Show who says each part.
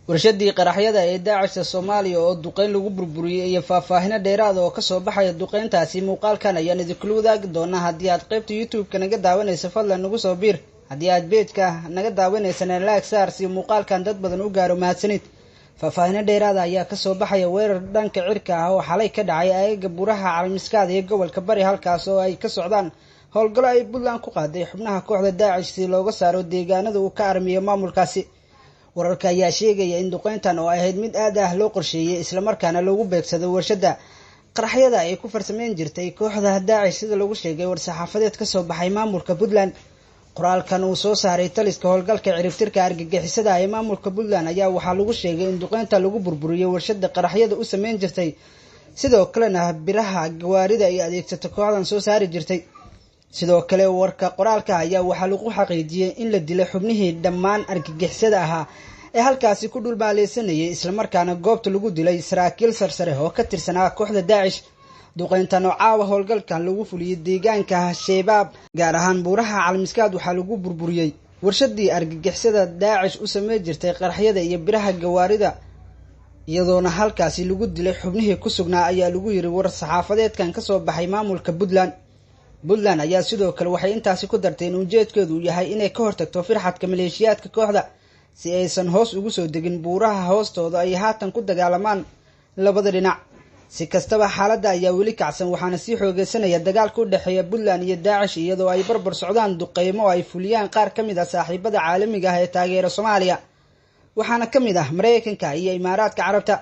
Speaker 1: warshadii qaraxyada ee Daacishka Soomaaliya oo duqeyn lagu burburiyay iyo faahfaahin dheeraad oo ka soo baxay duqeyntaasi muuqaalkan ayaan idin wadaagi doonaa haddii aad qaybta YouTube-ka naga daawanayso fadlan nagu soo biir haddii aad page-ka naga daawanaysana like saar si muuqaalkan dad badan u gaaro mahadsanid faahfaahin dheeraad ayaa ka soo baxay weerar dhanka cirka ah oo xalay ka dhacay ayaga buraha Caalamiskaad ee gobolka Bari halkaas oo ay ka socdaan howlgalo ay Puntland ku qaaday xubnaha kooxda Daacish si looga saaro deegaanada uu ka armiyo maamulkaasi wararka ayaa sheegaya in duqeyntan oo ahayd mid aad ah loo qorsheeyay isla markaana lagu beegsado warshada qaraxyada ay ku farsameyn jirtay kooxda Daacish sida lagu sheegay war-saxaafadeed ka soo baxay maamulka Puntland qoraalkan uu soo saaray taliska howlgalka ciribtirka argagixisada ee maamulka Puntland ayaa waxaa lagu sheegay in duqeynta lagu burburiyay warshada qaraxyada u sameyn jirtay sidoo kalena biraha gawaarida ay adeegsato kooxdan soo saari jirtay sidoo kale warka qoraalka ayaa waxaa lagu xaqiijiyay in la dilay xubnihii dhammaan argagixisada ahaa ee halkaasi ku dhulbaaleysanayay isla markaana goobta lagu dilay saraakiil sarsare oo ka tirsanaa kooxda Daacish duqeyntan oo caawa howlgalkan lagu fuliyay deegaanka Shabaab gaar ahaan buraha Caalamiskaad waxaa lagu burburiyay warshadii argagixisada Daacish u sameey jirtay qaraxyada iyo biraha gawaarida iyadoona halkaasi lagu dilay xubnihii ku sugnaa ayaa lagu yiri war-saxaafadeedkan ka soo baxay maamulka Puntland ayaa sidoo kale waxay intaasi ku darteen ujeedkeedu yahay inay ka hortagto firxadka maleeshiyaadka kooxda si aysan hoos ugu soo degin buuraha hoostooda ay haatan ku dagaalamaan labada dhinac si kastaba xaaladda ayaa weli kacsan waxaana sii xoogeysanaya dagaalka u dhaxeeya Puntland iyo Daacish iyadoo ay barbar socdaan duqeymo ay fuliyaan qaar ka mid ah saaxiibada caalamiga ah ee taageera Soomaaliya waxaana ka mid ah Mareykanka iyo Imaaraadka Carabta